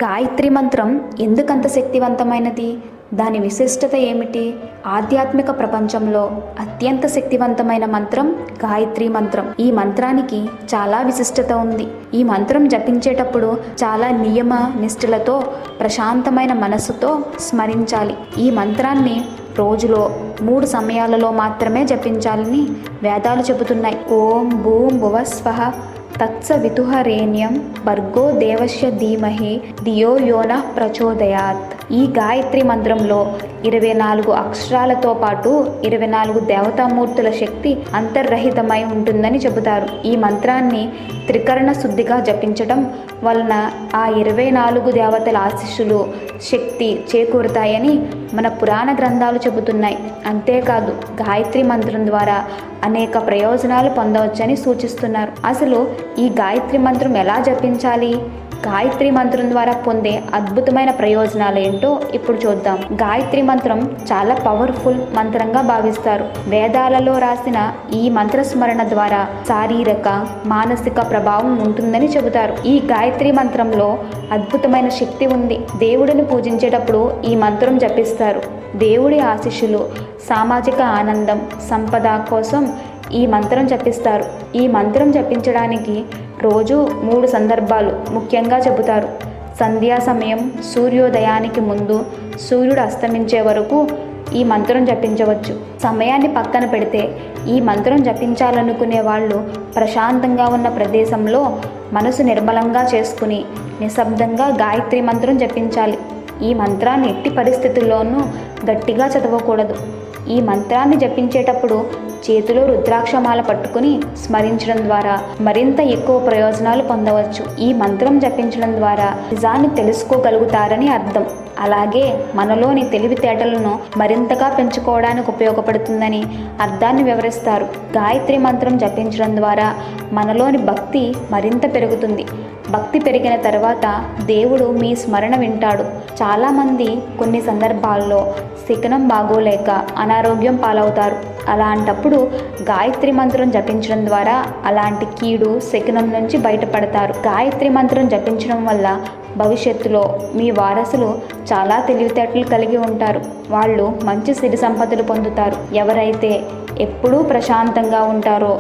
గాయత్రి మంత్రం ఎందుకంత శక్తివంతమైనది? దాని విశిష్టత ఏమిటి? ఆధ్యాత్మిక ప్రపంచంలో అత్యంత శక్తివంతమైన మంత్రం గాయత్రి మంత్రం. ఈ మంత్రానికి చాలా విశిష్టత ఉంది. ఈ మంత్రం జపించేటప్పుడు చాలా నియమ నిష్ఠలతో ప్రశాంతమైన మనస్సుతో స్మరించాలి. ఈ మంత్రాన్ని రోజులో 3 సమయాలలో మాత్రమే జపించాలని వేదాలు చెబుతున్నాయి. ఓం భూం భువః స్వః తత్సవితుర్వరేణ్యం భర్గో దేవస్య ధీమహి ధియో యోనః ప్రచోదయాత్. ఈ గాయత్రి మంత్రంలో 24 అక్షరాలతో పాటు 24 దేవతామూర్తుల శక్తి అంతర్రహితమై ఉంటుందని చెబుతారు. ఈ మంత్రాన్ని త్రికరణ శుద్ధిగా జపించడం వలన ఆ 24 దేవతల ఆశీస్సులు శక్తి చేకూరుతాయని మన పురాణ గ్రంథాలు చెబుతున్నాయి. అంతేకాదు గాయత్రి మంత్రం ద్వారా అనేక ప్రయోజనాలు పొందవచ్చని సూచిస్తున్నారు. అసలు ఈ గాయత్రి మంత్రం ఎలా జపించాలి? గాయత్రి మంత్రం ద్వారా పొందే అద్భుతమైన ప్రయోజనాలు ఏంటో ఇప్పుడు చూద్దాం. గాయత్రి మంత్రం చాలా పవర్ఫుల్ మంత్రంగా భావిస్తారు. వేదాలలో రాసిన ఈ మంత్ర స్మరణ ద్వారా శారీరక మానసిక ప్రభావం ఉంటుందని చెబుతారు. ఈ గాయత్రి మంత్రంలో అద్భుతమైన శక్తి ఉంది. దేవుడిని పూజించేటప్పుడు ఈ మంత్రం జపిస్తారు. దేవుడి ఆశీస్సులు, సామాజిక ఆనందం, సంపద కోసం ఈ మంత్రం జపిస్తారు. ఈ మంత్రం జపించడానికి రోజు 3 సందర్భాలు ముఖ్యంగా చెబుతారు. సంధ్యా సమయం, సూర్యోదయానికి ముందు, సూర్యుడు అస్తమించే వరకు ఈ మంత్రం జపించవచ్చు. సమయాన్ని పక్కన పెడితే ఈ మంత్రం జపించాలనుకునే వాళ్ళు ప్రశాంతంగా ఉన్న ప్రదేశంలో మనసు నిర్మలంగా చేసుకుని నిశ్శబ్దంగా గాయత్రి మంత్రం జపించాలి. ఈ మంత్రాన్ని ఎట్టి పరిస్థితుల్లోనూ గట్టిగా చదవకూడదు. ఈ మంత్రాన్ని జపించేటప్పుడు చేతిలో రుద్రాక్షమాల పట్టుకుని స్మరించడం ద్వారా మరింత ఎక్కువ ప్రయోజనాలు పొందవచ్చు. ఈ మంత్రం జపించడం ద్వారా నిజాన్ని తెలుసుకోగలుగుతారని అర్థం. అలాగే మనలోని తెలివితేటలను మరింతగా పెంచుకోవడానికి ఉపయోగపడుతుందని అర్థాన్ని వివరిస్తారు. గాయత్రి మంత్రం జపించడం ద్వారా మనలోని భక్తి మరింత పెరుగుతుంది. భక్తి పెరిగిన తర్వాత దేవుడు మీ స్మరణ వింటాడు. చాలామంది కొన్ని సందర్భాల్లో శకునం బాగోలేక అనారోగ్యం పాలవుతారు. అలాంటప్పుడు గాయత్రి మంత్రం జపించడం ద్వారా అలాంటి కీడు శకునం నుంచి బయటపడతారు. గాయత్రి మంత్రం జపించడం వల్ల భవిష్యత్తులో మీ వారసులు చాలా తెలివితేటలు కలిగి ఉంటారు. వాళ్ళు మంచి సిరి సంపదలు పొందుతారు. ఎవరైతే ఎప్పుడూ ప్రశాంతంగా ఉంటారో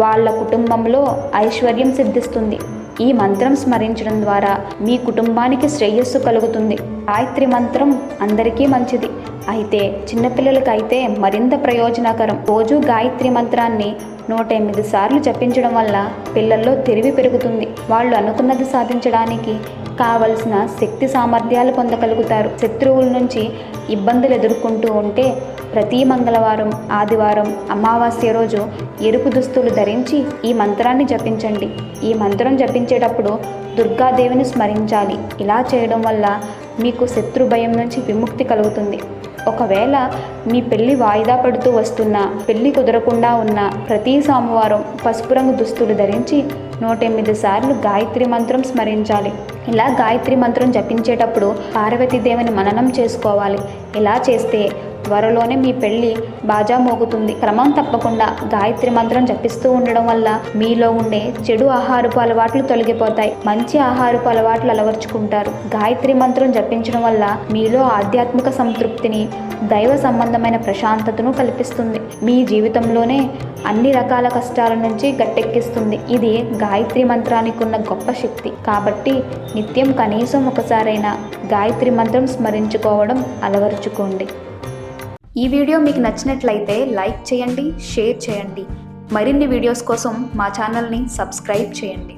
వాళ్ళ కుటుంబంలో ఐశ్వర్యం సిద్ధిస్తుంది. ఈ మంత్రం స్మరించడం ద్వారా మీ కుటుంబానికి శ్రేయస్సు కలుగుతుంది. గాయత్రి మంత్రం అందరికీ మంచిది, అయితే చిన్నపిల్లలకైతే మరింత ప్రయోజనకరం. రోజు గాయత్రి మంత్రాన్ని 108 సార్లు జపించడం వల్ల పిల్లల్లో తెలివి పెరుగుతుంది. వాళ్ళు అనుకున్నది సాధించడానికి కావలసిన శక్తి సామర్థ్యాలు పొందగలుగుతారు. శత్రువుల నుంచి ఇబ్బందులు ఎదుర్కొంటూ ఉంటే ప్రతి మంగళవారం, ఆదివారం, అమావాస్య రోజు ఎరుపు దుస్తులు ధరించి ఈ మంత్రాన్ని జపించండి. ఈ మంత్రం జపించేటప్పుడు దుర్గాదేవిని స్మరించాలి. ఇలా చేయడం వల్ల మీకు శత్రు భయం నుంచి విముక్తి కలుగుతుంది. ఒకవేళ మీ పెళ్లి వాయిదా పడుతూ వస్తున్నా, పెళ్లి కుదరకుండా ఉన్న ప్రతి సోమవారం పసుపు రంగు దుస్తులు ధరించి 108 సార్లు గాయత్రి మంత్రం స్మరించాలి. ఇలా గాయత్రి మంత్రం జపించేటప్పుడు పార్వతీదేవిని మననం చేసుకోవాలి. ఇలా చేస్తే త్వరలోనే మీ పెళ్లి బాజా మోగుతుంది. క్రమం తప్పకుండా గాయత్రి మంత్రం జపిస్తూ ఉండడం వల్ల మీలో ఉండే చెడు ఆహారపు అలవాట్లు తొలగిపోతాయి. మంచి ఆహారపు అలవాట్లు అలవర్చుకుంటారు. గాయత్రి మంత్రం జపించడం వల్ల మీలో ఆధ్యాత్మిక సంతృప్తిని, దైవ సంబంధమైన ప్రశాంతతను కల్పిస్తుంది. మీ జీవితంలోనే అన్ని రకాల కష్టాల నుంచి గట్టెక్కిస్తుంది. ఇది గాయత్రి మంత్రానికి ఉన్న గొప్ప శక్తి. కాబట్టి నిత్యం కనీసం ఒకసారైనా గాయత్రి మంత్రం స్మరించుకోవడం అలవరుచుకోండి. ఈ వీడియో మీకు నచ్చినట్లయితే లైక్ చేయండి, షేర్ చేయండి. మరిన్ని వీడియోస్ కోసం మా ఛానల్ని సబ్స్క్రైబ్ చేయండి.